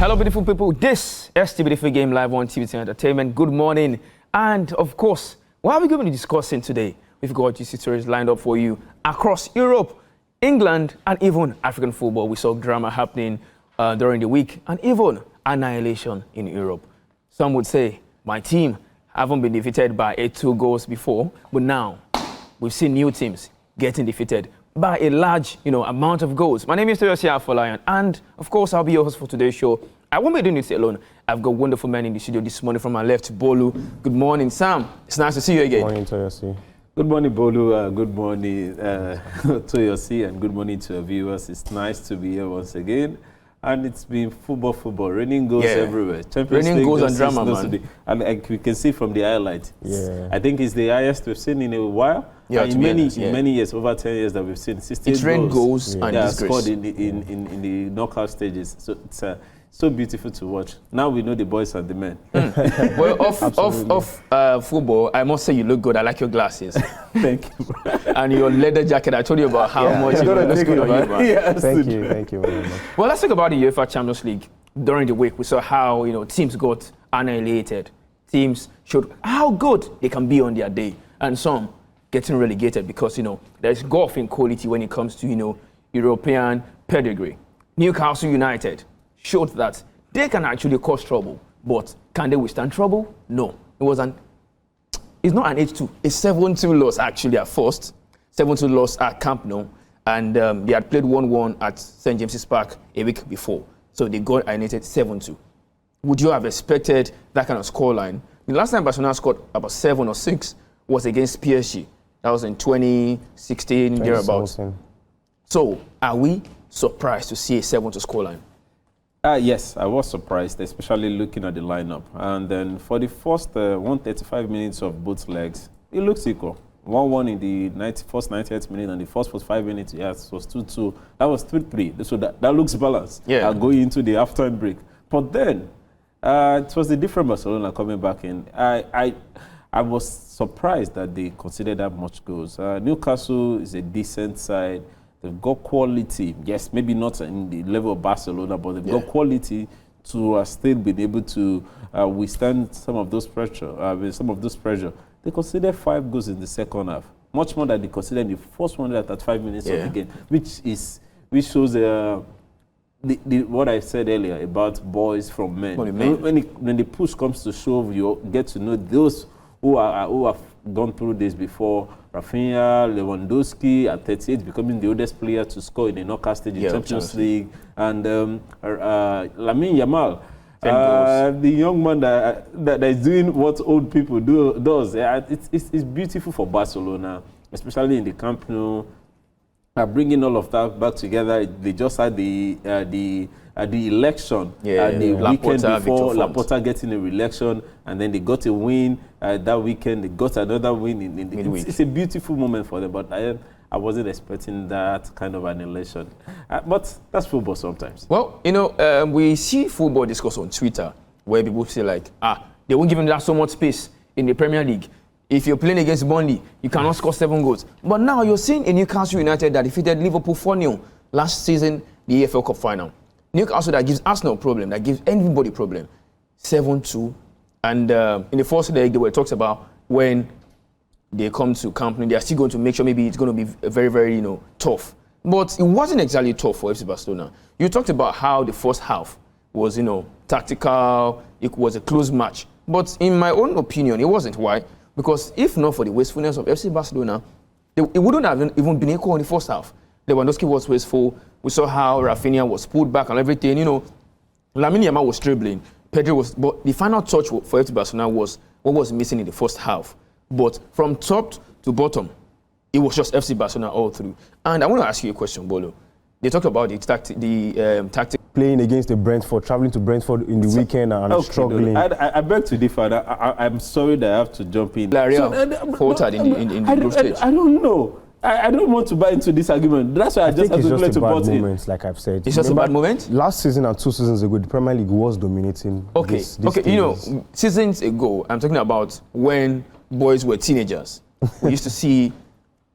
Hello, beautiful people. This is the Beautiful Game live on TVT Entertainment. Good morning. And of course, what are we going to be discussing today? We've got GC stories lined up for you across Europe, England, and even African football. We saw drama happening during the week and even annihilation in Europe. Some would say my team haven't been defeated by 2 goals before, but now we've seen new teams getting defeated by a large, amount of goals. My name is Toyosi Afolayan, and of course, I'll be your host for today's show. I won't be doing this alone. I've got wonderful men in the studio this morning. From my left, Bolu. Good morning, Sam. It's nice to see you again. Good morning, Toyosi. Good morning, Bolu. Good morning, Toyosi, and good morning to our viewers. It's nice to be here once again. And it's been football, raining goals everywhere. Raining goals and drama, man. And like we can see from the highlight, I think it's the highest we've seen in a while. Yeah, in many years, over 10 years that we've seen. 16 it's rain goals and disgrace. Scored in the knockout stages. So it's so beautiful to watch. Now we know the boys and the men. Well, off football, I must say you look good. I like your glasses. Thank you. And your leather jacket. I told you about how much it looks good on you, man. Yes, thank you very much. Well, let's talk about the UEFA Champions League. During the week, we saw how teams got annihilated. Teams showed how good they can be on their day, and some getting relegated because there's golf in quality when it comes to European pedigree. Newcastle United showed that they can actually cause trouble, but can they withstand trouble? No. It's not an 8-2. It's 7-2 loss actually at first. 7-2 loss at Camp Nou, and they had played 1-1 at St. James's Park a week before. So they got annihilated 7-2. Would you have expected that kind of scoreline? The last time Barcelona scored about 7 or 6 was against PSG. That was in 2016, thereabouts. So are we surprised to see a 7-2 scoreline? Yes, I was surprised, especially looking at the lineup. And then for the first 135 minutes of both legs, it looks equal. 1-1 in the first 98 minutes, and the first 45 minutes, yes, was 2-2. That was 3-3. So that looks balanced. Yeah. Going into the halftime break. But then, it was a different Barcelona coming back in. I was surprised that they considered that much goals. Newcastle is a decent side. They've got quality. Yes, maybe not in the level of Barcelona, but they've got quality to still be able to withstand some of those pressure. They considered 5 goals in the second half, much more than they considered in the first 135 minutes of the game, which shows what I said earlier about boys from men. When the push comes to shove, you get to know those who have gone through this before. Rafinha, Lewandowski at 38 becoming the oldest player to score in the knockout stage in Champions League, and Lamine Yamal, the young man that is doing what old people does. It's beautiful for Barcelona, especially in the Camp Nou. Bringing all of that back together. They just had the election the weekend before Laporta getting a re-election, and then they got a win that weekend. They got another win in the week. It's a beautiful moment for them, but I wasn't expecting that kind of an election. But that's football sometimes. Well, we see football discussed on Twitter where people say they won't give him that so much space in the Premier League. If you're playing against Burnley, you cannot score 7 goals. But now you're seeing a Newcastle United that defeated Liverpool 4-0 last season, the EFL Cup final. Newcastle that gives Arsenal a problem, that gives anybody a problem. 7-2. And in the first leg, there were talks about when they come to Camp Nou, they are still going to make sure maybe it's going to be very, very, tough. But it wasn't exactly tough for FC Barcelona. You talked about how the first half was, tactical. It was a close match. But in my own opinion, it wasn't. Why? Because if not for the wastefulness of FC Barcelona, it wouldn't have even been equal in the first half. Lewandowski was wasteful. We saw how Rafinha was pulled back and everything. Lamine Yamal was dribbling. Pedro was. But the final touch for FC Barcelona was what was missing in the first half. But from top to bottom, it was just FC Barcelona all through. And I want to ask you a question, Bolo. They talked about the tactic. Playing against the Brentford, traveling to Brentford in the weekend and struggling. I beg to differ. I'm sorry that I have to jump in. Faltered in the group stage. I don't know. I don't want to buy into this argument. That's why I just have to play to butt in. Moments, like I've said. It's just a bad moment? Last season and 2 seasons ago, the Premier League was dominating. This seasons ago, I'm talking about when boys were teenagers. We used to see,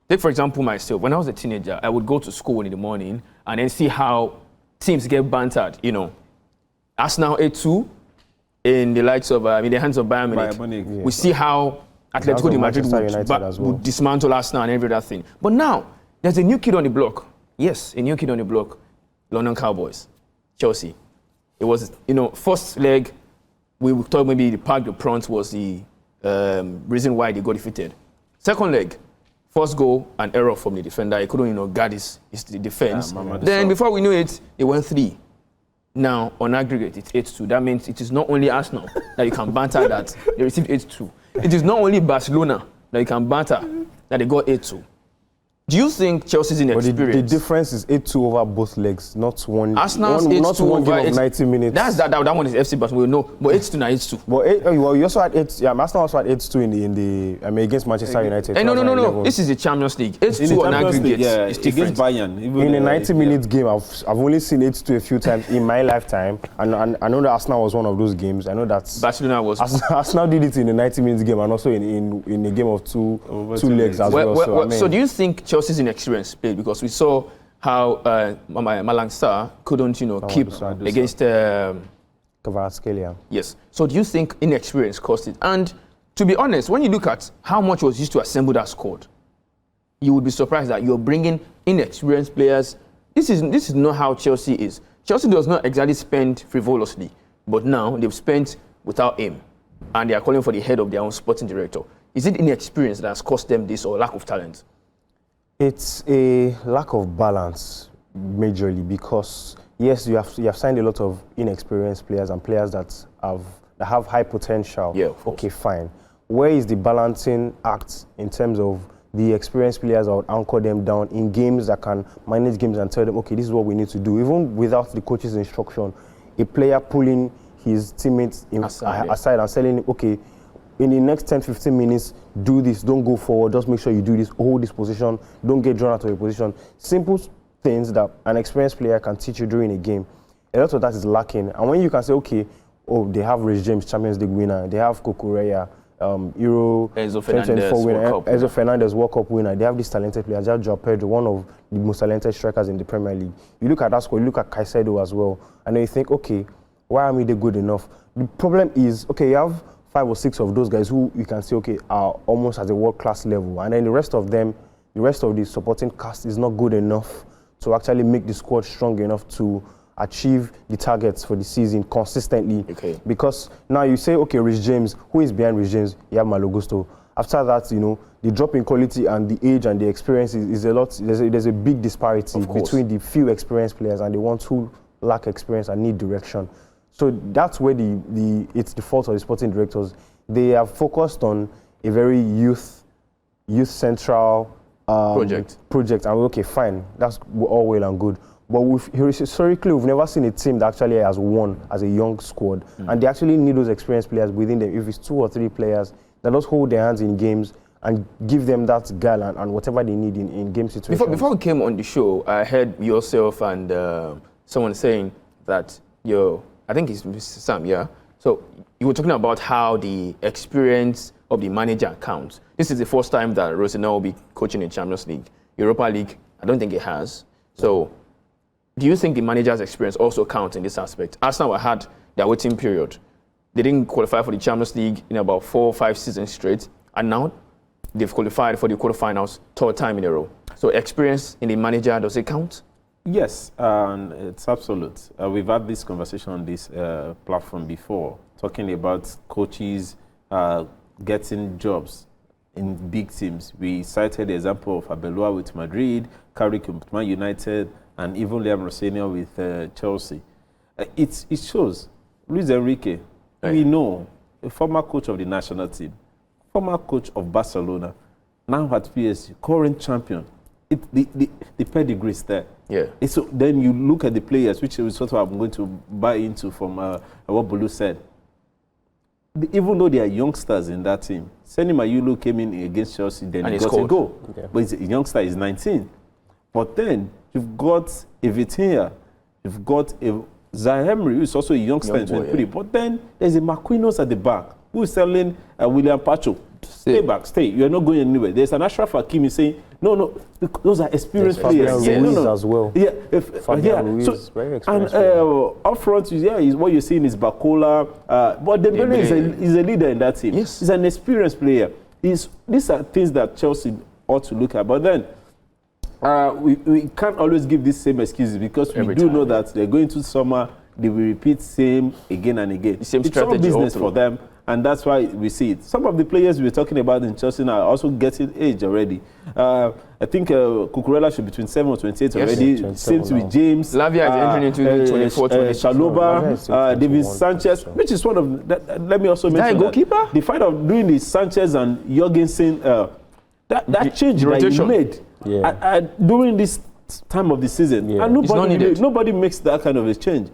take for example myself, when I was a teenager, I would go to school in the morning and then see how teams get bantered, Arsenal 8-2 in the likes of in the hands of Bayern Munich. Yeah. We see how Atletico de Madrid would dismantle Arsenal and every other thing. But now there's a new kid on the block. Yes, a new kid on the block. London Cowboys, Chelsea. It was, first leg. We thought maybe the Parc des Princes was the reason why they got defeated. Second leg, first goal, an error from the defender. He couldn't, guard his defense. Then before we knew it, it went 3. Now, on aggregate, it's 8-2. That means it is not only Arsenal that you can banter that they received 8-2. It is not only Barcelona that you can banter that they got 8-2. Do you think Chelsea's inexperience? The difference is 8-2 over both legs, not one. Arsenal's not one game of 90 minutes. That one is FC Barcelona. We know, but 8-2 now 8-2. But you also had 8. Yeah, Arsenal also had 8-2 against Manchester United. No. This is the Champions League. 8-2 on aggregate is different. Against Bayern. In a 90-minute game, I've only seen 8-2 a few times in my lifetime, and I know that Arsenal was one of those games. I know that Barcelona was. Arsenal did it in a 90-minute game, and also in a game of two legs as well. So do you think Chelsea's inexperience played? Because we saw how Malang Sarr couldn't, keep against Kvaratskhelia. Yes. So do you think inexperience caused it? And to be honest, when you look at how much was used to assemble that squad, you would be surprised that you're bringing inexperienced players. This is not how Chelsea is. Chelsea does not exactly spend frivolously, but now they've spent without aim, and they are calling for the head of their own sporting director. Is it inexperience that has cost them this, or lack of talent? It's a lack of balance, majorly, because yes, you have signed a lot of inexperienced players and players that have high potential. Yeah, okay, fine. Where is the balancing act in terms of the experienced players that would anchor them down in games that can manage games and tell them, okay, this is what we need to do, even without the coach's instruction? A player pulling his teammates aside and telling him, okay, in the next 10-15 minutes, do this, don't go forward, just make sure you do this, hold this position, don't get drawn out of a position. Simple things that an experienced player can teach you during a game. A lot of that is lacking. And when you can say, okay, they have Rich James, Champions League winner, they have Kukureya, Euro 2024 winner, Enzo Fernandez, World Cup winner, they have these talented players, they have João Pedro, one of the most talented strikers in the Premier League. You look at that squad, you look at Caicedo as well, and then you think, okay, why aren't they good enough? The problem is, okay, you have 5 or 6 of those guys who you can say, okay, are almost at a world-class level. And then the rest of them, the rest of the supporting cast is not good enough to actually make the squad strong enough to achieve the targets for the season consistently. Okay. Because now you say, okay, Rich James, who is behind Rich James? You have Malo Gusto. After that, the drop in quality and the age and the experience is a lot. There's a big disparity between the few experienced players and the ones who lack experience and need direction. So that's where it's the fault of the sporting directors. They have focused on a very youth central project. And okay, fine, that's all well and good. But historically, we've never seen a team that actually has won as a young squad, and they actually need those experienced players within them. If it's 2 or 3 players, that just hold their hands in games and give them that guile and whatever they need in game situations. Before we came on the show, I heard yourself and someone saying that I think it's Mr. Sam, yeah? So you were talking about how the experience of the manager counts. This is the first time that Rosenau will be coaching in Champions League. Europa League, I don't think it has. So do you think the manager's experience also counts in this aspect? Arsenal had their waiting period. They didn't qualify for the Champions League in about 4 or 5 seasons straight, and now they've qualified for the quarterfinals 3rd time in a row. So experience in the manager, does it count? Yes, it's absolute. We've had this conversation on this platform before, talking about coaches getting jobs in big teams. We cited the example of Abelua with Madrid, Carrick with Man United, and even Liam Rossini with Chelsea. It shows. Luis Enrique, we know, a former coach of the national team, former coach of Barcelona, now at PSG, current champion. The pedigree is there. Yeah. So then you look at the players, which is sort of I'm going to buy into from what Bolu said. Even though they are youngsters in that team, Seny Mayulu came in against Chelsea, then he got a goal. Okay. But he's a youngster, he's 19. But then you've got a Vitinha, you've got a Zaire, who is also a youngster in 23. Yeah. But then there's a Marquinhos at the back who is telling William Pacho, stay back, stay. You're not going anywhere. There's an Ashraf Hakimi saying, No, those are experienced players. Fabian Ruiz as well. Yeah, Fabian Ruiz, very experienced and player. up front, is what you're seeing is Bakola. But Dembele is a leader in that team. Yes. He's an experienced player. These are things that Chelsea ought to look at. But then, we can't always give these same excuses because we do know that they're going to summer. They will repeat same again and again. The same it's strategy all business for them, and that's why we see it. Some of the players we're talking about in Chelsea now are also getting age already. I think Cucurella should be 27 or 28 already. Same with James. Lavia is entering into 24, 25. Shaloba, David Sanchez, which is one of. Let me also mention that a goalkeeper? The fight of doing the Sanchez and Jorgensen, that change that he made during this time of the season, and nobody makes that kind of a change.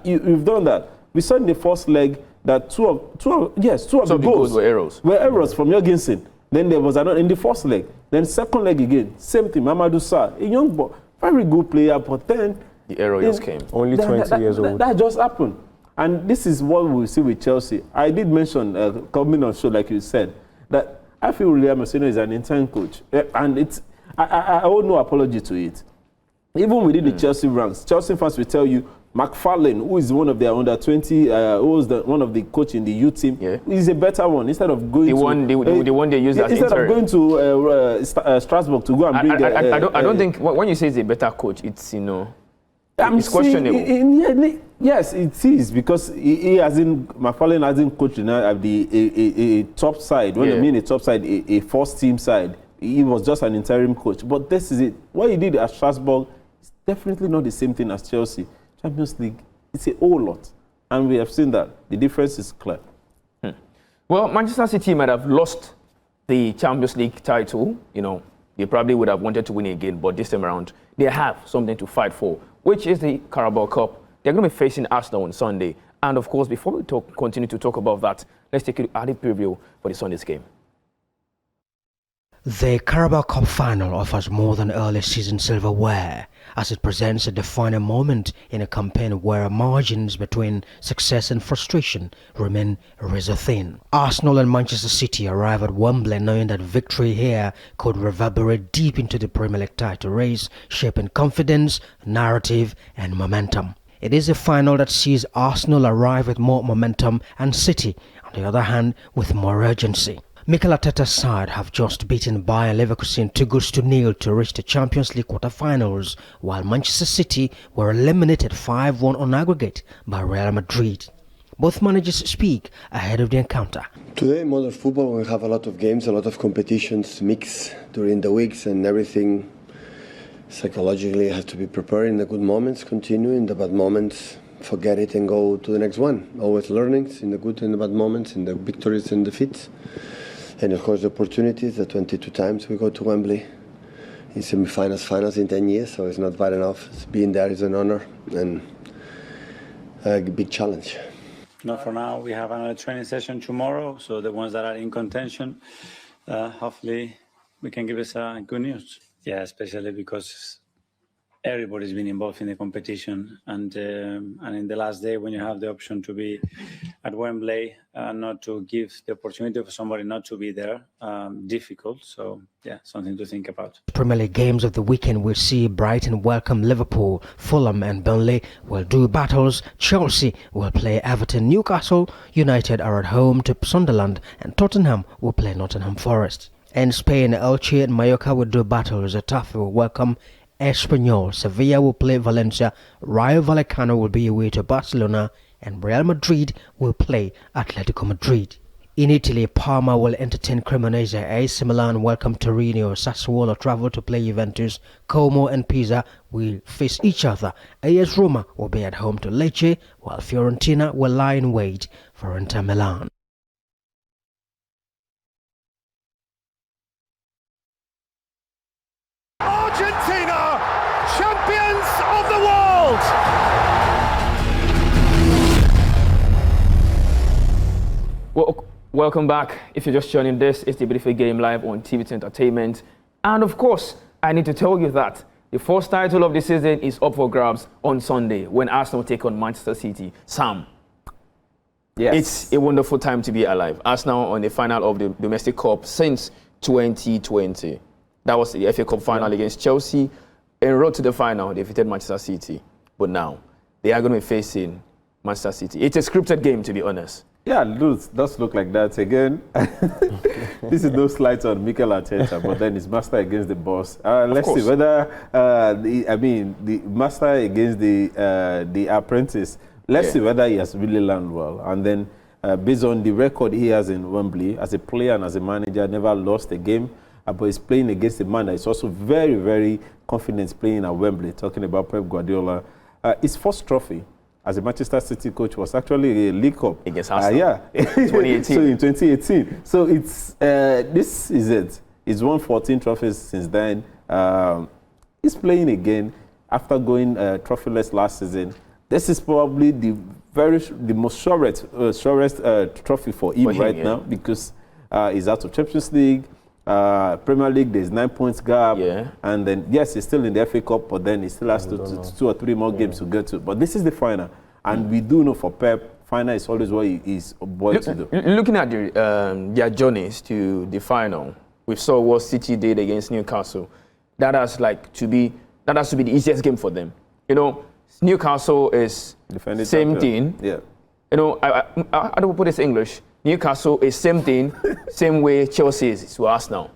You've done that. We saw in the first leg that two of the goals were errors. From Jorgensen. Then there was another in the first leg. Then second leg again, same thing. Mamadou Sarr, a young boy, very good player, but then the error just came. Only 20 years old. That just happened, and this is what we see with Chelsea. I did mention coming on show, like you said, that I feel William Marcelo is an intern coach, and I owe no apology to it. Even within the Chelsea ranks, Chelsea fans will tell you McFarlane, who is one of their under 20, who was one of the coach in the youth team, is a better one. Instead of going the one they use as instead of going to Strasbourg to go and bring. I don't think when you say he's a better coach, it's it's questionable. Yes, it is because he hasn't. McFarlane hasn't coached at a top side. When I mean a top side, a first team side, he was just an interim coach. But this is it. What he did at Strasbourg is definitely not the same thing as Chelsea. Champions League, it's a whole lot. And we have seen that. The difference is clear. Well, Manchester City might have lost the Champions League title. They probably would have wanted to win again, but this time around, they have something to fight for, which is the Carabao Cup. They're going to be facing Arsenal on Sunday. And of course, before we continue to talk about that, let's take a added preview for the Sunday's game. The Carabao Cup final offers more than early season silverware, as it presents a defining moment in a campaign where margins between success and frustration remain razor thin. Arsenal and Manchester City arrive at Wembley knowing that victory here could reverberate deep into the Premier League title race, shaping confidence, narrative and momentum. It is a final that sees Arsenal arrive with more momentum and City, on the other hand, with more urgency. Mikel Arteta's side have just beaten Bayer Leverkusen 2-0 to reach the Champions League quarter-finals, while Manchester City were eliminated 5-1 on aggregate by Real Madrid. Both managers speak ahead of the encounter. Today, modern football, we have a lot of games, a lot of competitions mixed during the weeks, and everything psychologically has to be prepared in the good moments, continue in the bad moments, forget it and go to the next one. Always learnings in the good and the bad moments, in the victories and defeats. And of course the opportunities, the 22 times we go to Wembley in semi-finals, finals in 10 years, so it's not bad enough. Being there is an honor and a big challenge. Not for now. We have another training session tomorrow, so the ones that are in contention, hopefully we can give us good news. Yeah, especially because everybody's been involved in the competition, and in the last day when you have the option to be at Wembley, not to give the opportunity for somebody not to be there, difficult. So yeah, something to think about. Premier League games of the weekend will see Brighton welcome Liverpool, Fulham and Burnley will do battles, Chelsea will play Everton, Newcastle United are at home to Sunderland, and Tottenham will play Nottingham Forest. In Spain, Elche and Mallorca will do battles, Getafe will welcome Espanyol, Sevilla will play Valencia, Rayo Vallecano will be away to Barcelona, and Real Madrid will play Atletico Madrid. In Italy, Parma will entertain Cremonese, AC Milan welcome Torino, Sassuolo travel to play Juventus, Como and Pisa will face each other, AS Roma will be at home to Lecce, while Fiorentina will lie in wait for Inter Milan. Argentina, champions of the world! Well, welcome back. If you're just joining this, it's the Beautiful Game live on TV2 Entertainment. And of course, I need to tell you that the first title of the season is up for grabs on Sunday when Arsenal take on Manchester City. Sam, yes, it's a wonderful time to be alive. Arsenal on the final of the Domestic Cup since 2020. That was the FA Cup final against Chelsea. En road to the final, they defeated Manchester City. But now, they are going to be facing Manchester City. It's a scripted game, to be honest. Yeah, it does look like that again. This is no slight on Mikel Arteta, but then it's master against the boss. Let's see whether the master against the apprentice. Let's see whether he has really learned well. And then, based on the record he has in Wembley as a player and as a manager, never lost a game. But he's playing against a man that is also very, very confident playing at Wembley. Talking about Pep Guardiola, his first trophy as a Manchester City coach was actually a League Cup. Against Arsenal. Yeah. 2018. So in 2018. So it's this is it. He's won 14 trophies since then. He's playing again after going trophyless last season. This is probably the most surest trophy for him right now, because he's out of Champions League. Premier League, there's 9 points gap, and then yes, he's still in the FA Cup, but then he still has two or three more games to get to. But this is the final, and we do know for Pep, final is always what he is boiled to do. Looking at their journeys to the final, we saw what City did against Newcastle. That has to be the easiest game for them. You know, Newcastle is Defending same champion. thing. Yeah. You know, I don't put this in English. Newcastle is same thing, same way Chelsea is to Arsenal.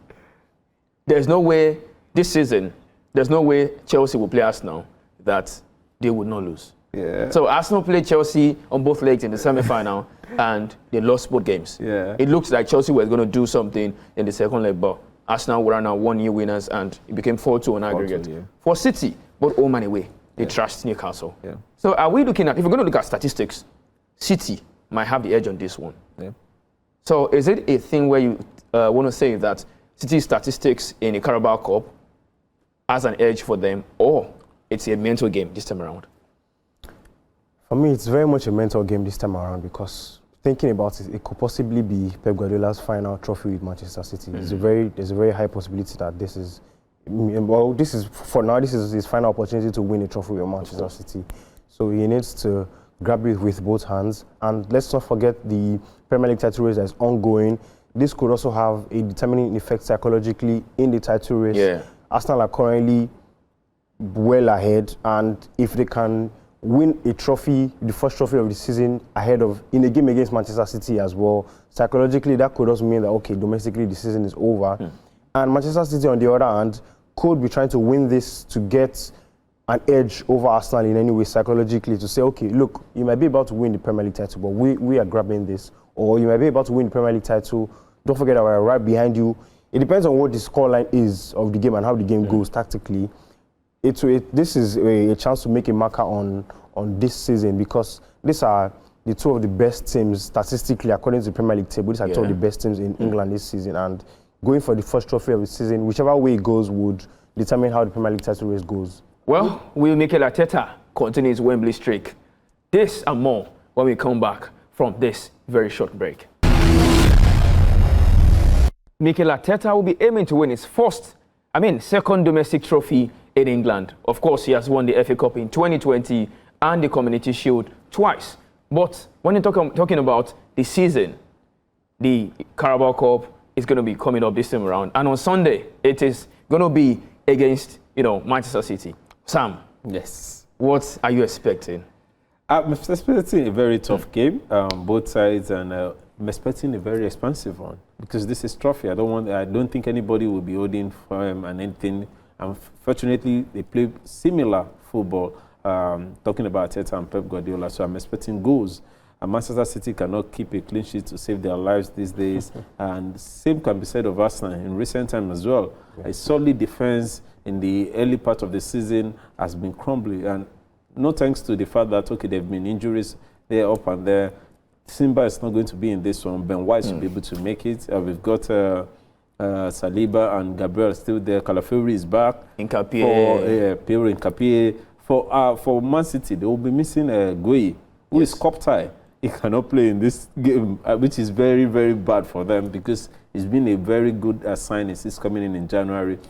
There's no way this season, there's no way Chelsea will play Arsenal that they would not lose. Yeah. So Arsenal played Chelsea on both legs in the semi-final, and they lost both games. Yeah. It looks like Chelsea was going to do something in the second leg, but Arsenal were now 1-0 winners, and it became 4-2 on aggregate. 4-2, yeah. For City, both home and away, they trashed Newcastle. Yeah. So are we looking at, if we're going to look at statistics, City might have the edge on this one. Yeah. So is it a thing where you want to say that City's statistics in the Carabao Cup has an edge for them, or it's a mental game this time around? For me, it's very much a mental game this time around, because thinking about it, it could possibly be Pep Guardiola's final trophy with Manchester City. There's a very high possibility that this is his final opportunity to win a trophy with Manchester City. So he needs to grab it with both hands. And let's not forget the Premier League title race that is ongoing. This could also have a determining effect psychologically in the title race. Yeah. Arsenal are currently well ahead, and if they can win a trophy, the first trophy of the season in a game against Manchester City as well, psychologically that could also mean that, okay, domestically the season is over. And Manchester City, on the other hand, could be trying to win this to get an edge over Arsenal in any way psychologically, to say, okay, look, you might be about to win the Premier League title, but we are grabbing this. Or you might be about to win the Premier League title, don't forget that we're right behind you. It depends on what the scoreline is of the game and how the game goes tactically. This is a chance to make a marker on this season, because these are the two of the best teams statistically according to the Premier League table. These are two of the best teams in England this season, and going for the first trophy of the season, whichever way it goes, would determine how the Premier League title race goes. Well, will Mikel Arteta continue his Wembley streak? This and more when we come back from this very short break. Mikel Arteta will be aiming to win his second domestic trophy in England. Of course, he has won the FA Cup in 2020 and the Community Shield twice. But when you're talking about the season, the Carabao Cup is going to be coming up this time around. And on Sunday, it is going to be against, Manchester City. Sam. Yes. What are you expecting? I'm expecting a very tough game, both sides, and I'm expecting a very expensive one, because this is trophy. I don't think anybody will be holding for him and anything. Unfortunately, they play similar football, talking about Arteta and Pep Guardiola, so I'm expecting goals. And Manchester City cannot keep a clean sheet to save their lives these days. And same can be said of Arsenal in recent time as well. A solid defense in the early part of the season has been crumbling. And no thanks to the fact that, okay, there have been injuries there, up and there. Simba is not going to be in this one. Ben White should be able to make it. We've got Saliba and Gabriel still there. Calafiori is back. Pierre Nkapie. For Man City, they will be missing Gueye, who is cup tie. He cannot play in this game, which is very, very bad for them, because it's been a very good signing since coming in January.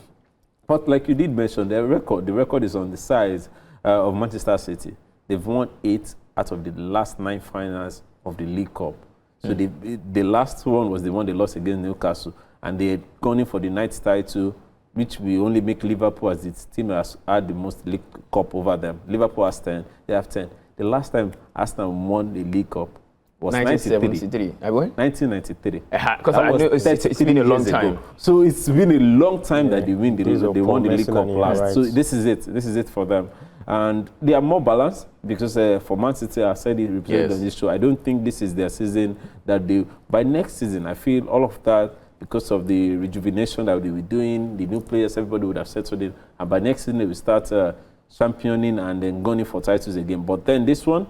But like you did mention, the record is on the side of Manchester City. They've won 8 out of the last 9 finals of the League Cup. So the last one was the one they lost against Newcastle, and they had gone in for the 9th title which will only make Liverpool as its team has had the most League Cup over them. Liverpool has 10, they have 10. The last time Arsenal won the League Cup was 1973. 1993. Because I know it's been a long time. Ago. So it's been a long time that they won the League Cup last. Right. So this is it. This is it for them. And they are more balanced because for Man City, I said it represented on this show. I don't think this is their season that they. By next season, I feel all of that because of the rejuvenation that they were doing, the new players, everybody would have settled in. And by next season, they will start championing and then going for titles again. But then this one,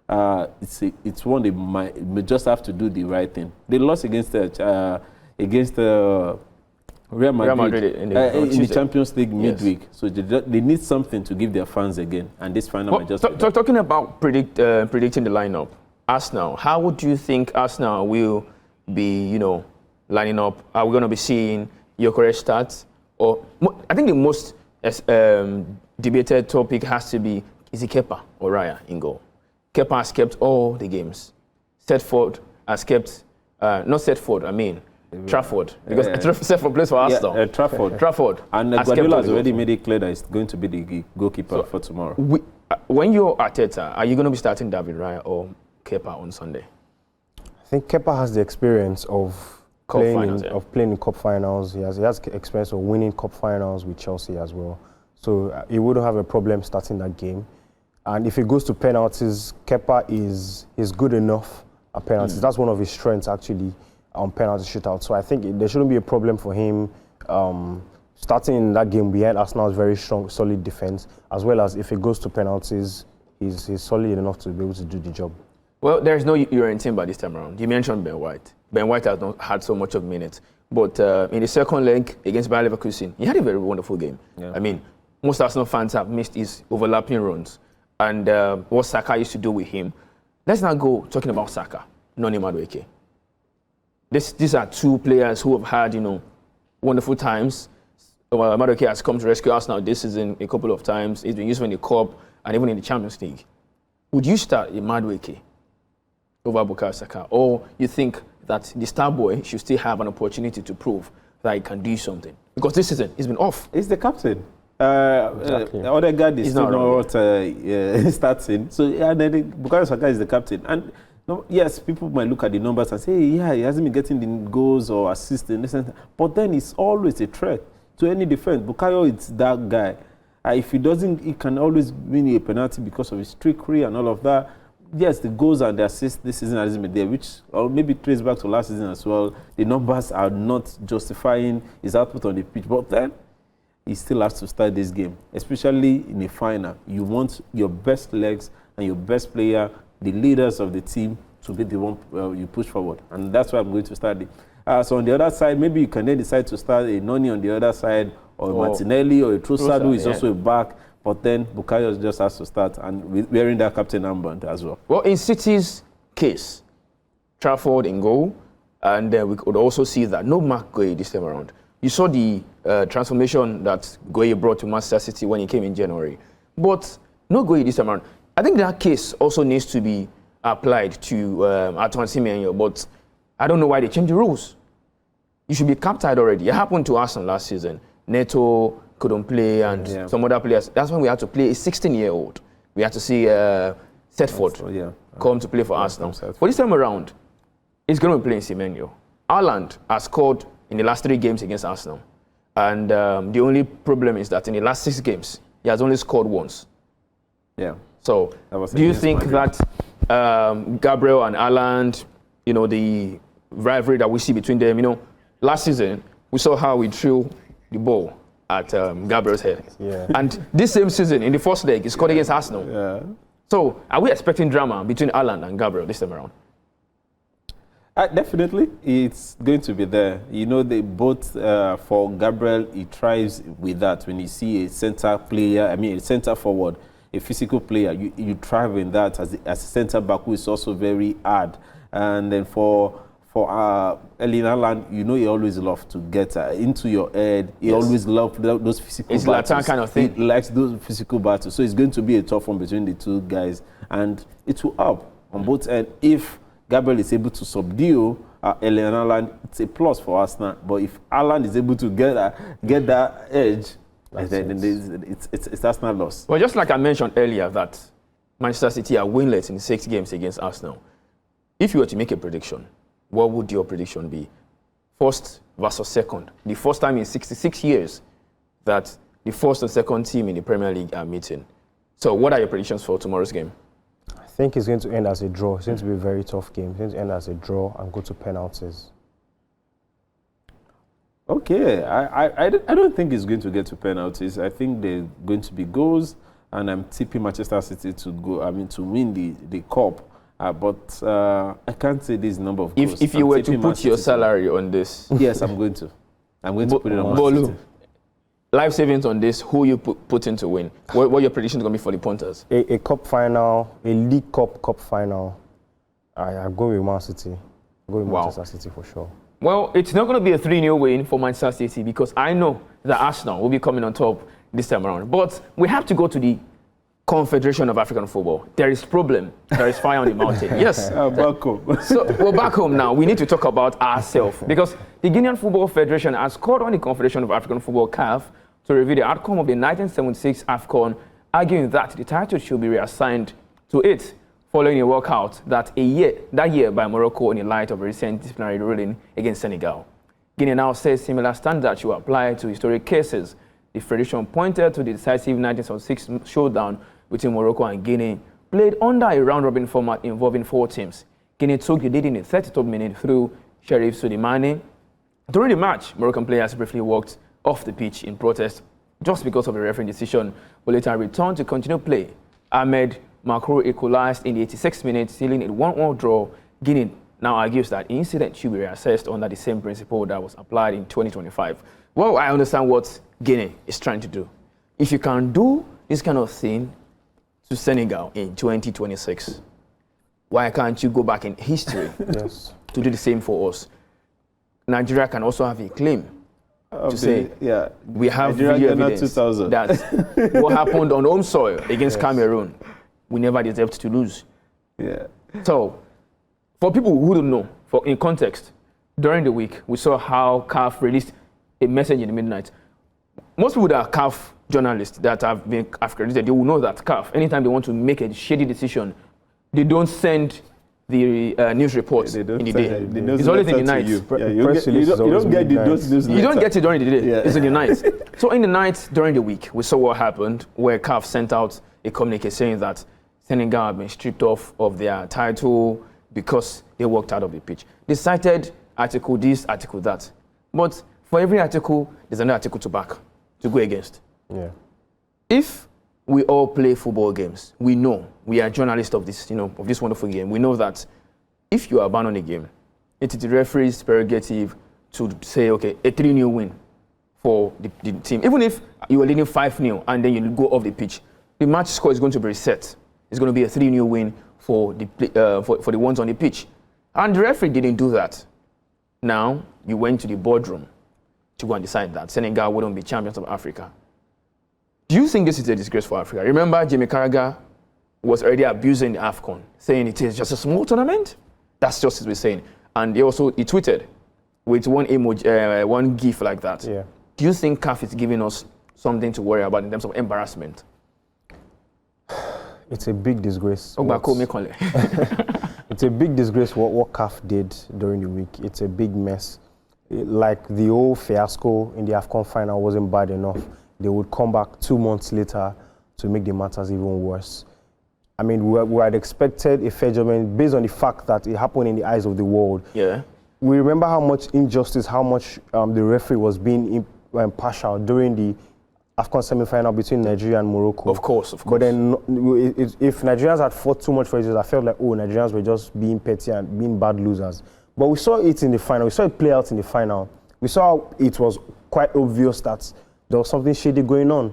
it's one they may just have to do the right thing. They lost against Real Madrid in the Champions League midweek. So they need something to give their fans again. And this final might just talking about predicting the lineup, Arsenal, how would you think Arsenal will be, lining up? Are we going to be seeing Gyökeres start? Or I think the most debated topic has to be, is it Kepa or Raya in goal? Kepa has kept all the games. Setford has kept, not Setford, I mean, Trafford, because Setford plays for Arsenal. Yeah, Trafford. And Guardiola has already made it clear that he's going to be the goalkeeper for tomorrow. When you're Arteta, are you going to be starting David Raya or Kepa on Sunday? I think Kepa has the experience of playing in cup finals. He has experience of winning cup finals with Chelsea as well. So he wouldn't have a problem starting that game. And if it goes to penalties, Kepa is good enough at penalties. That's one of his strengths actually. On penalty shootout. So I think there shouldn't be a problem for him starting in that game behind Arsenal's very strong, solid defense, as well as if it goes to penalties, he's solid enough to be able to do the job. Well, there's no European team by this time around. You mentioned Ben White. Ben White has not had so much of minutes, but in the second leg against Bayer Leverkusen, he had a very wonderful game. Yeah. I mean, most Arsenal fans have missed his overlapping runs and what Saka used to do with him. Let's now go talking about Saka, Noni Madueke. These are two players who have had, wonderful times. Madueke has come to rescue Arsenal this season a couple of times. He's been used in the Cup and even in the Champions League. Would you start a Madueke over Bukayo Saka? Or you think that the star boy should still have an opportunity to prove that he can do something? Because this season, he's been off. He's the captain. Exactly. The other guy is still not starting. So Bukayo Saka is the captain. And yes, people might look at the numbers and say, he hasn't been getting the goals or assists, but then it's always a threat to any defense. Bukayo is that guy. If he doesn't, he can always win a penalty because of his trickery and all of that. Yes, the goals and the assists this season hasn't been there, which or maybe trace back to last season as well. The numbers are not justifying his output on the pitch, but then he still has to start this game, especially in the final. You want your best legs and your best player, the leaders of the team, to be the one you push forward. And that's why I'm going to start it. So on the other side, maybe you can then decide to start a Noni on the other side, or Martinelli, or a Trossard who is also a back. But then Bukayo just has to start, and wearing that captain armband as well. Well, in City's case, Trafford in goal, and we could also see that no Mark Gueye this time around. You saw the transformation that Gueye brought to Manchester City when he came in January. But no Gueye this time around. I think that case also needs to be applied to Antoine Semenyo, but I don't know why they changed the rules. You should be captained already. It happened to Arsenal last season. Neto couldn't play and some other players. That's when we had to play a 16-year-old. We had to see Setford come to play for Arsenal. For this time around, he's going to be playing Semenyo. Haaland has scored in the last 3 games against Arsenal. And the only problem is that in the last 6 games, he has only scored once. Yeah. So, do you think that Gabriel and Haaland, the rivalry that we see between them, last season, we saw how we threw the ball at Gabriel's head. Yeah. And this same season, in the first leg, he scored against Arsenal. Yeah. So, are we expecting drama between Haaland and Gabriel this time around? Definitely, it's going to be there. They both, for Gabriel, he thrives with that. When you see a centre player, a centre forward, a physical player, you thrive in that as a centre back who is also very hard. And then for Erling Haaland, he always loves to get into your head. He always loves those physical battles. It's that kind of thing. He likes those physical battles. So it's going to be a tough one between the two guys. And it will help on both ends if Gabriel is able to subdue Erling Haaland, it's a plus for Arsenal. But if Haaland is able to get that edge, then it's Arsenal loss. Well, just like I mentioned earlier, that Manchester City are winless in 6 games against Arsenal. If you were to make a prediction, what would your prediction be? First versus second. The first time in 66 years that the first and second team in the Premier League are meeting. So what are your predictions for tomorrow's game? I think it's going to end as a draw. It's going to be a very tough game. It's going to end as a draw and go to penalties. Okay, I don't think it's going to get to penalties. I think they're going to be goals, and I'm tipping Manchester City to win the cup. But I can't say this number of goals. If you were to put your salary on this, yes, I'm going to. I'm going to put it on Bolu, City. life savings on this. Who you put in to win? What your prediction is going to be for the punters? A cup final, a League Cup final. I go with Man City. I go with Manchester City for sure. Well, it's not going to be a 3-0 win for Manchester City because I know that Arsenal will be coming on top this time around. But we have to go to the Confederation of African Football. There is problem. There is fire on the mountain. Yes. Back home. So we're back home now. We need to talk about ourselves because the Guinean Football Federation has called on the Confederation of African Football (CAF) to review the outcome of the 1976 AFCON, arguing that the title should be reassigned to it following a walkout that year by Morocco in the light of a recent disciplinary ruling against Senegal. Guinea now says similar standards should apply to historic cases. The Federation pointed to the decisive 1976 showdown between Morocco and Guinea, played under a round-robin format involving 4 teams. Guinea took the lead in the 33rd minute through Sheriff Soudimane. During the match, Moroccan players briefly walked off the pitch in protest just because of a referee decision, but later returned to continue play. Ahmed Makrour equalized in the 86th minute, sealing a 1-1 draw. Guinea now argues that the incident should be reassessed under the same principle that was applied in 2025. Well, I understand what Guinea is trying to do. If you can do this kind of thing to Senegal in 2026, why can't you go back in history to do the same for us? Nigeria can also have a claim to say, we have video evidence that what happened on home soil against Cameroon, we never deserved to lose. Yeah. So, for people who don't know, in context, during the week, we saw how CAF released a message in the midnight. Most people that are CAF journalists that have been accredited, they will know that CAF, anytime they want to make a shady decision, they don't send the news reports in the day. It's always in the night. You don't get the news. You don't get it during the day. Yeah. It's in the night. So in the night during the week, we saw what happened, where CAF sent out a communique saying that Senegal have been stripped off of their title because they walked out of the pitch. They cited article this, article that. But for every article, there's another article to go against. Yeah. If we all play football games, we know, we are journalists of this, of this wonderful game. We know that if you abandon a game, it is the referee's prerogative to say, okay, a 3-0 win for the team. Even if you were leading 5-0 and then you go off the pitch, the match score is going to be reset. It's going to be a 3-0 win for the ones on the pitch. And the referee didn't do that. Now, you went to the boardroom to go and decide that Senegal wouldn't be champions of Africa. Do you think this is a disgrace for Africa? Remember, Jimmy Carragher was already abusing the AFCON, saying it is just a small tournament? That's just what we're saying. And he tweeted with one emoji, one gif like that. Yeah. Do you think CAF is giving us something to worry about in terms of embarrassment? It's a big disgrace. It's a big disgrace what CAF did during the week. It's a big mess. Like the whole fiasco in the AFCON final wasn't bad enough. They would come back 2 months later to make the matters even worse. I mean, we had expected a fair judgment based on the fact that it happened in the eyes of the world. Yeah. We remember how much injustice, how much the referee was being impartial during the AFCON semi-final between Nigeria and Morocco. Of course. But then if Nigerians had fought too much for it, I felt like, Nigerians were just being petty and being bad losers. But we saw it in the final. We saw it play out in the final. We saw it was quite obvious that there was something shady going on.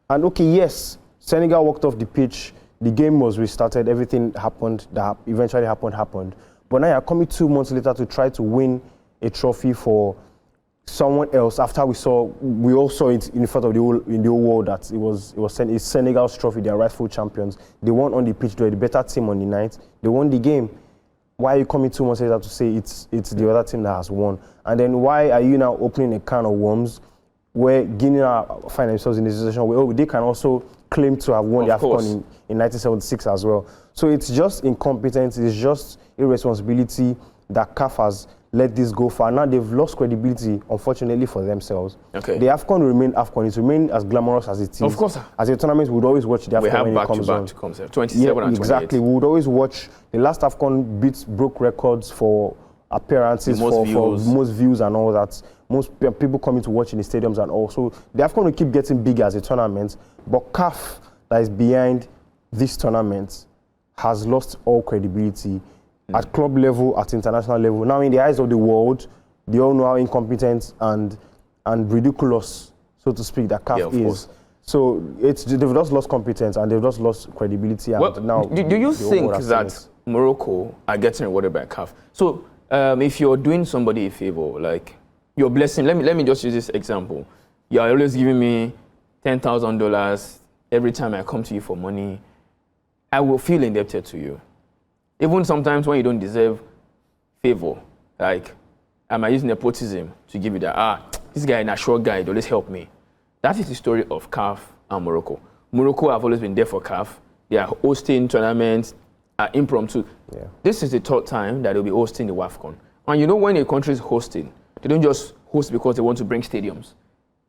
And yes, Senegal walked off the pitch. The game was restarted. Everything happened that eventually happened. But now you're coming 2 months later to try to win a trophy for someone else after we all saw it in front of the whole world that it was Senegal's trophy. They are rightful champions. They won on the pitch. They were the better team on the night. They won the game. why are you coming 2 months later to say it's the other team that has won? And then why are you now opening a can of worms where Guinea find themselves in a situation where they can also claim to have won the AFCON in 1976 as well? So it's just incompetence, it's just irresponsibility that CAF has let this go far. Now they've lost credibility, unfortunately, for themselves. Okay. The AFCON will remain AFCON. It will remain as glamorous as it is. Of course. As a tournament, we would always watch the AFCON when it comes on. We have back-to-back 27 and 28. Exactly. We would always watch. The last AFCON broke records for appearances, for most views and all that. Most people coming to watch in the stadiums and all. So the AFCON will keep getting bigger as a tournament. But CAF, that is behind this tournament, has lost all credibility. At club level, at international level. Now, in the eyes of the world, they all know how incompetent and ridiculous, so to speak, that CAF is. Course. So they've just lost competence and they've just lost credibility. And well, now, do you think that Morocco are getting rewarded by CAF? So, if you're doing somebody a favor, like you're blessing, let me just use this example. You're always giving me $10,000 every time I come to you for money. I will feel indebted to you. Even sometimes when you don't deserve favor, like, am I using nepotism to give you that? This guy is a short guy, he always help me. That is the story of CAF and Morocco. Morocco have always been there for CAF. They are hosting tournaments, impromptu. Yeah. This is the third time that they'll be hosting the WAFCON. And you know when a country is hosting, they don't just host because they want to bring stadiums.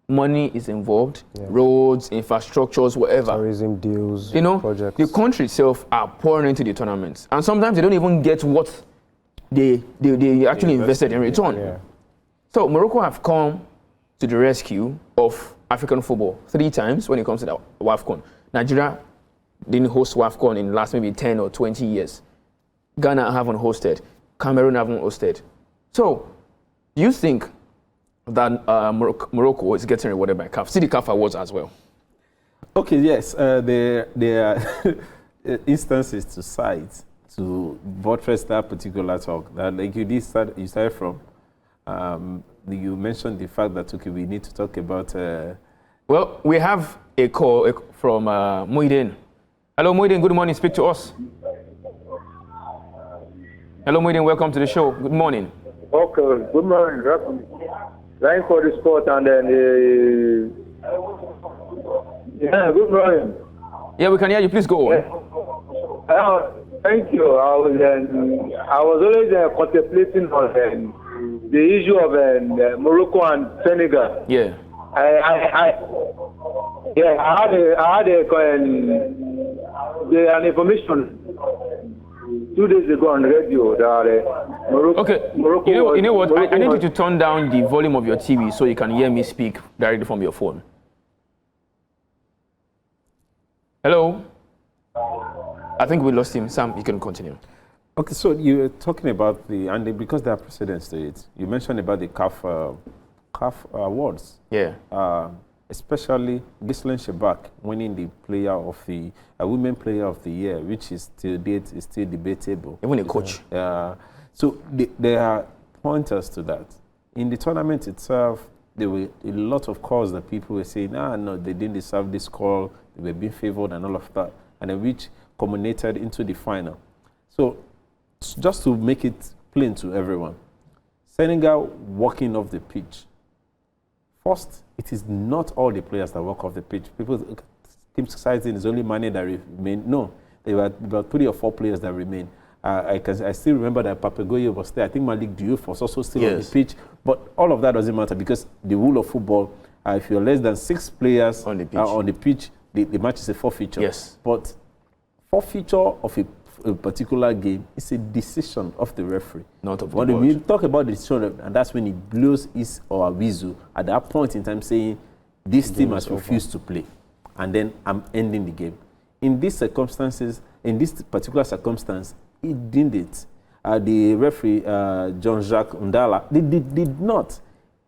Money is involved, roads, infrastructures, whatever. Tourism deals, projects. The country itself are pouring into the tournaments. And sometimes they don't even get what they actually invested in return. Yeah. So Morocco have come to the rescue of African football 3 times when it comes to the WAFCON. Nigeria didn't host WAFCON in the last maybe 10 or 20 years. Ghana haven't hosted. Cameroon haven't hosted. So, do you think that Morocco is getting rewarded by CAF? See the CAF awards as well. Okay, yes. There are instances to cite to buttress that particular talk. That, like you started from, you mentioned the fact that, okay, we need to talk about... Well, we have a call from Muhyiddin. Hello, Muhyiddin, good morning. Speak to us. Hello, Muhyiddin, welcome to the show. Good morning. Okay, good morning. Line for the sport and then yeah, good morning. Yeah, we can hear you. Please go on. Thank you. I was always contemplating on the issue of Morocco and Senegal. Yeah. I had an information 2 days ago on radio that Morocco. Okay. Morocco you know what? I need you to turn down the volume of your TV so you can hear me speak directly from your phone. Hello. I think we lost him. Sam, you can continue. Okay, so you were talking about because there are precedents to it. You mentioned about the CAF awards. Yeah. Especially Ghislaine Shebak winning the women player of the year, which is still debatable. Even a coach. So there are pointers to that. In the tournament itself, there were a lot of calls that people were saying, no, they didn't deserve this call, they were being favored and all of that, and then which culminated into the final. So just to make it plain to everyone, Senegal walking off the pitch. First, it is not all the players that walk off the pitch. People keep citing it's only Mane that remain. No, there were about 3 or 4 players that remain. I still remember that Papegoye was there. I think Malik Diouf was also still on the pitch. But all of that doesn't matter because the rule of football, if you're less than 6 players on the pitch, the match is a forfeiture. Yes. But forfeiture of a particular game is a decision of the referee. Not of the When we talk about the decision, and that's when he blows his or a whistle at that point in time saying, this team has refused to play. And then I'm ending the game. In these circumstances, in this particular circumstance, he didn't. The referee, Jean-Jacques Ndala, did not.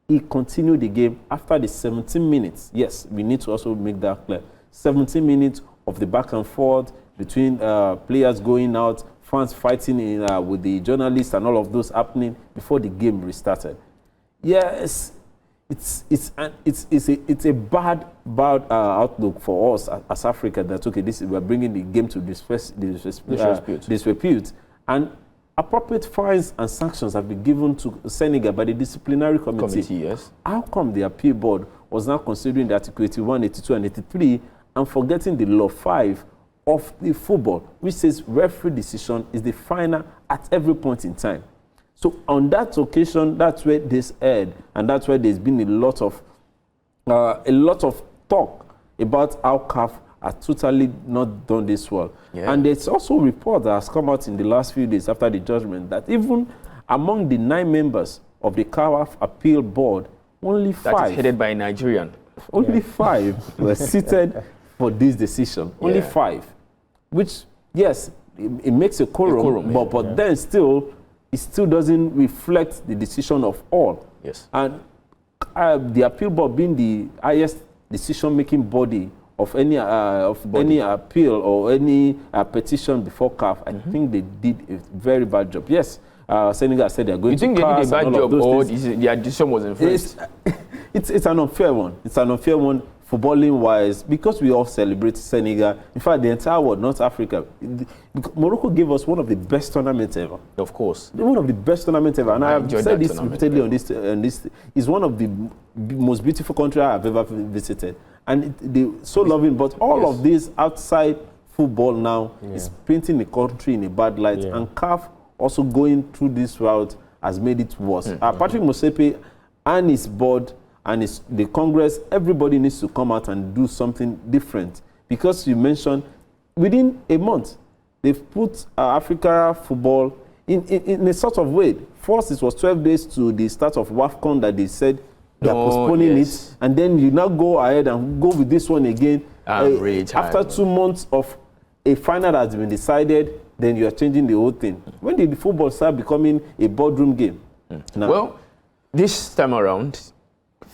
He continued the game after the 17 minutes. Yes, we need to also make that clear. 17 minutes of the back and forth between players going out, fans fighting with the journalists and all of those happening before the game restarted. Yes, it's a bad outlook for us as Africa that, okay, we're bringing the game to disrepute. And appropriate fines and sanctions have been given to Senegal by the disciplinary committee. Yes. How come the appeal board was now considering the Article 81, 82, and 83 and forgetting the Law 5 of the football, which says referee decision is the final at every point in time? So on that occasion, that's where this aired, and that's where there's been a lot of talk about how CAF has totally not done this well. Yeah. And there's also a report that has come out in the last few days after the judgment that even among the 9 members of the CAF appeal board, only 5. That is headed by a Nigerian. Only 5 were seated for this decision. Only 5. Which, yes, it makes a quorum, but then still, it still doesn't reflect the decision of all. Yes. And the appeal board being the highest decision-making body of any appeal or any petition before CAF, I think they did a very bad job. Yes, Senegal said they are going to You think they did a bad job, or their decision was influenced? It's an unfair one. It's an unfair one, footballing-wise, because we all celebrate Senegal. In fact, the entire world, not Africa. Morocco gave us one of the best tournaments ever. Of course. One of the best tournaments ever. And I have said this repeatedly on this. It's one of the most beautiful countries I have ever visited. And they're so loving. But all of this outside football now is painting the country in a bad light. Yeah. And CAF also going through this route has made it worse. Patrick Motsepe and his board and the Congress, everybody needs to come out and do something different. Because you mentioned, within a month, they've put Africa football in a sort of way. First, it was 12 days to the start of WAFCON that they said they're postponing it. And then you now go ahead and go with this one again. After 2 months of a final that has been decided, then you are changing the whole thing. When did the football start becoming a boardroom game? Now, well, this time around,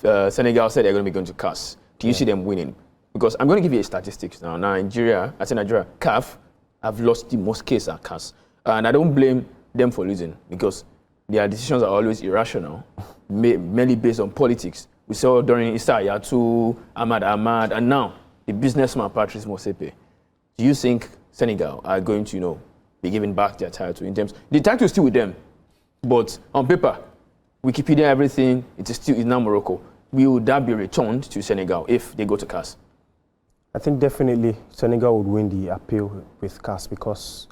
Senegal said they're going to be going to CAS. Do you see them winning? Because I'm going to give you a statistics now. Nigeria, CAF have lost the most cases at CAS. And I don't blame them for losing, because their decisions are always irrational, mainly based on politics. We saw during Issa Hayatou, Ahmad, and now the businessman Patrice Motsepe. Do you think Senegal are going to, be giving back their title in terms? The title is still with them, but on paper, Wikipedia, everything, it's now Morocco. Will that be returned to Senegal if they go to CAS? I think definitely Senegal would win the appeal with CAS, because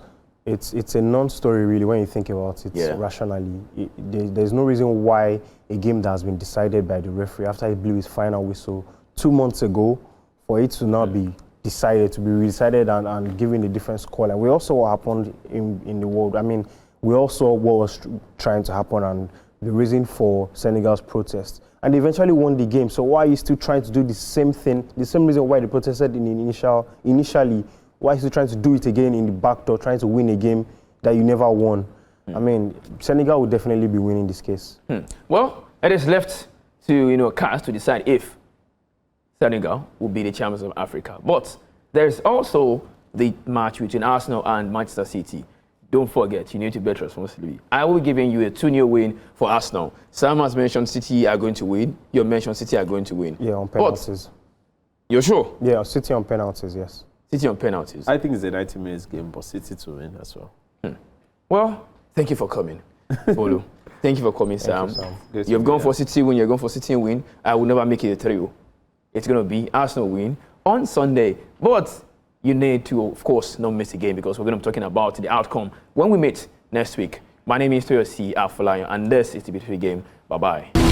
it's a non-story really when you think about it rationally. There's no reason why a game that has been decided by the referee after he blew his final whistle 2 months ago, for it to now be decided, to be redecided and given a different score. And we also what happened in the world. I mean, we also what was trying to happen and the reason for Senegal's protest. And they eventually won the game. So why are you still trying to do the same thing? The same reason why they protested initially, why are you still trying to do it again in the back door, trying to win a game that you never won? I mean, Senegal would definitely be winning this case. Well, it is left to CAS to decide if Senegal will be the champions of Africa. But there's also the match between Arsenal and Manchester City. Don't forget, you need to bet responsibly. I will be giving you a 2-0 win for Arsenal. Sam has mentioned City are going to win. You mentioned City are going to win. Yeah, on penalties. But you're sure? Yeah, City on penalties, yes. City on penalties. I think it's a 90 minutes game, but City to win as well. Well, thank you for coming, Olu. Thank you for coming, Sam. You've gone for City win. You're going for City win. I will never make it a trio. It's going to be Arsenal win on Sunday. But you need to, of course, not miss a game, because we're going to be talking about the outcome when we meet next week. My name is Toyosi Afolayan, and this is the Beautiful Game. Bye-bye.